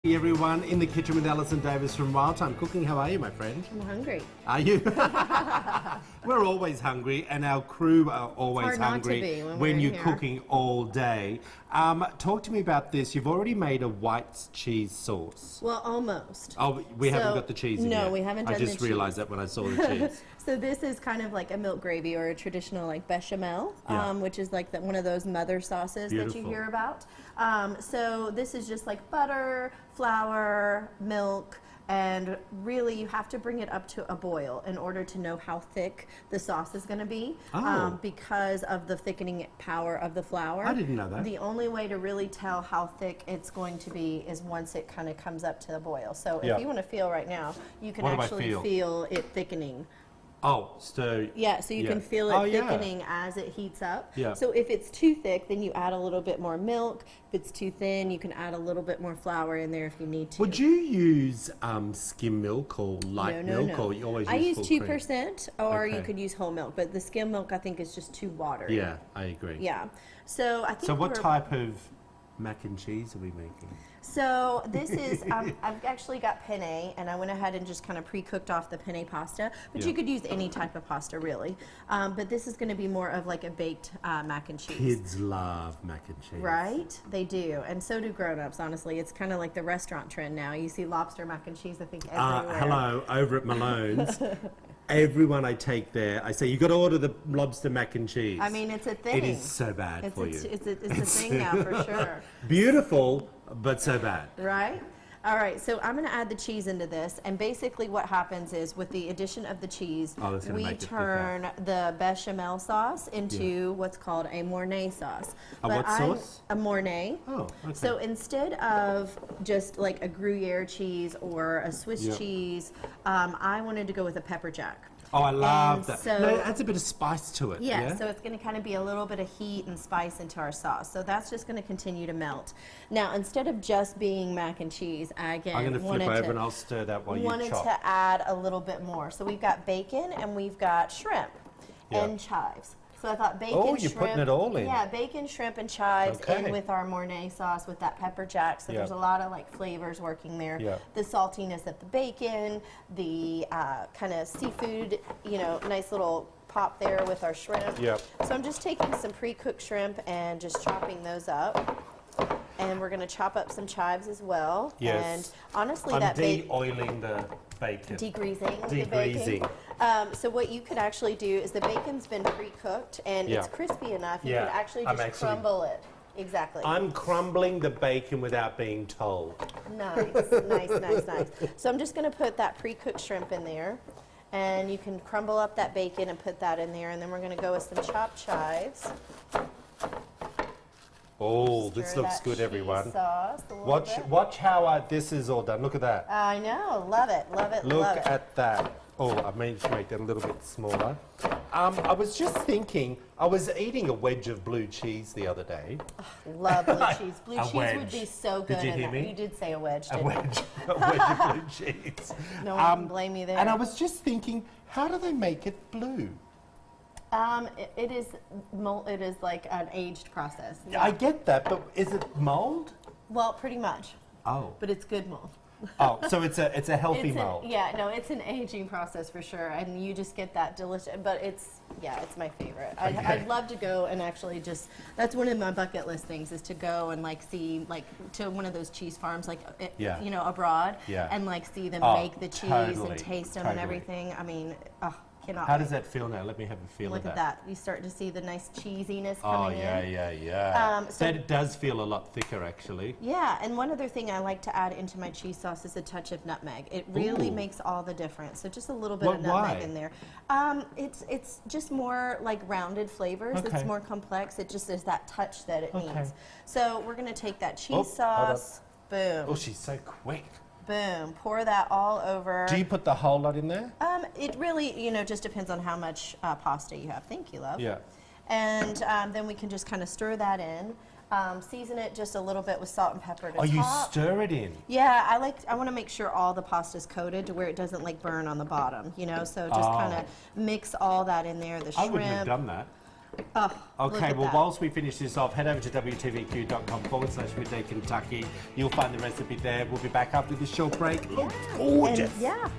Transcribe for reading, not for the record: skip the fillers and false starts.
Hey everyone, in the kitchen with Alison Davis from Wild Time Cooking. How are you, my friend? I'm hungry. Are you? We're always hungry, and our crew are always hungry when you're cooking all day. Talk to me about this. You've already made a white cheese sauce. Well, almost. Oh, we haven't got the cheese in yet. No, we haven't done the cheese. I just realized that when I saw the cheese. So this is kind of like a milk gravy or a traditional like bechamel, which is like one of those mother sauces that you hear about. So this is just like butter, flour, milk, and really you have to bring it up to a boil in order to know how thick the sauce is going to be because of the thickening power of the flour. I didn't know that. The only way to really tell how thick it's going to be is once it kind of comes up to the boil. So if you want to feel right now, you can actually feel it thickening. Oh, so... Yeah, so you can feel it thickening as it heats up. Yeah. So if it's too thick, then you add a little bit more milk. If it's too thin, you can add a little bit more flour in there if you need to. Would you use skim milk or light milk? Or you always use full cream? 2%, or you could use whole milk, but the skim milk I think is just too watery. Yeah, I agree. Yeah. So I think So what type of mac and cheese are we making? So this is, I've actually got penne, and I went ahead and just kind of pre-cooked off the penne pasta, but you could use any type of pasta really. But this is going to be more of like a baked mac and cheese. Kids love mac and cheese. Right? They do, and so do grown-ups, honestly. It's kind of like the restaurant trend now. You see lobster mac and cheese, I think, everywhere. Hello, over at Malone's. Everyone I take there, I say, you got to order the lobster mac and cheese. I mean, it's a thing. It is so bad for you. It's a thing now, for sure. Beautiful, but so bad. Right? All right, so I'm going to add the cheese into this, and basically what happens is with the addition of the cheese, we turn the bechamel sauce into what's called a Mornay sauce. What sauce? A Mornay. Oh, okay. So instead of just like a Gruyere cheese or a Swiss cheese, I wanted to go with a pepperjack. Oh, I love that. So no, it adds a bit of spice to it. Yeah, so it's going to kind of be a little bit of heat and spice into our sauce. So that's just going to continue to melt. Now, instead of just being mac and cheese, I'm going to flip over and I'll stir that while you chop. Wanted to add a little bit more. So we've got bacon and we've got shrimp and chives. So I thought bacon, shrimp. Oh, you're putting it all in. Yeah, bacon, shrimp, and chives in with our Mornay sauce with that pepperjack. So there's a lot of like flavors working there. Yeah. The saltiness of the bacon, the kind of seafood, nice little pop there with our shrimp. Yep. So I'm just taking some pre-cooked shrimp and just chopping those up. And we're going to chop up some chives as well. Yes. And honestly, I'm de-oiling the bacon. Degreasing. The bacon. So what you could actually do is the bacon's been pre-cooked and it's crispy enough. You could actually just crumble it. Exactly. I'm crumbling the bacon without being told. Nice, nice. So I'm just going to put that pre-cooked shrimp in there. And you can crumble up that bacon and put that in there. And then we're going to go with some chopped chives. Oh, this looks good, everyone. Watch how this is all done. Look at that. I know. Love it. Look at that. Oh, I may just make that a little bit smaller. I was just thinking, I was eating a wedge of blue cheese the other day. Love blue cheese. Blue cheese would be so good. Did you hear me? You did say a wedge, didn't you? A wedge of blue cheese. No one can blame you there. And I was just thinking, how do they make it blue? It is like an aged process. Yeah. I get that, but is it mold? Well, pretty much. Oh. But it's good mold. Oh, so it's a healthy mold. Yeah, no, it's an aging process for sure, and you just get that delicious. But it's my favorite. I'd love to go and actually that's one of my bucket list things is to go and see to one of those cheese farms abroad and see them make the cheese and taste them and everything. I mean, how does that feel now? Let me have a feel of that. Look at that. You start to see the nice cheesiness coming in. Oh, yeah. So it does feel a lot thicker, actually. Yeah, and one other thing I like to add into my cheese sauce is a touch of nutmeg. It really makes all the difference. So just a little bit of nutmeg in there. It's just more like rounded flavors. It's more complex. It just is that touch that it needs. So we're going to take that cheese sauce. Boom. Oh, she's so quick. Boom. Pour that all over. Do you put the whole lot in there? It really, just depends on how much pasta you have. Thank you, love. Yeah. And then we can just kind of stir that in. Season it just a little bit with salt and pepper to top. Oh, you stir it in? Yeah, I want to make sure all the pasta's coated to where it doesn't burn on the bottom, So just kind of mix all that in there. The shrimp. I wouldn't have done that. Oh, okay, well, whilst we finish this off, head over to wtvq.com/midday Kentucky. You'll find the recipe there. We'll be back after this short break. Yeah. Gorgeous. And, yeah.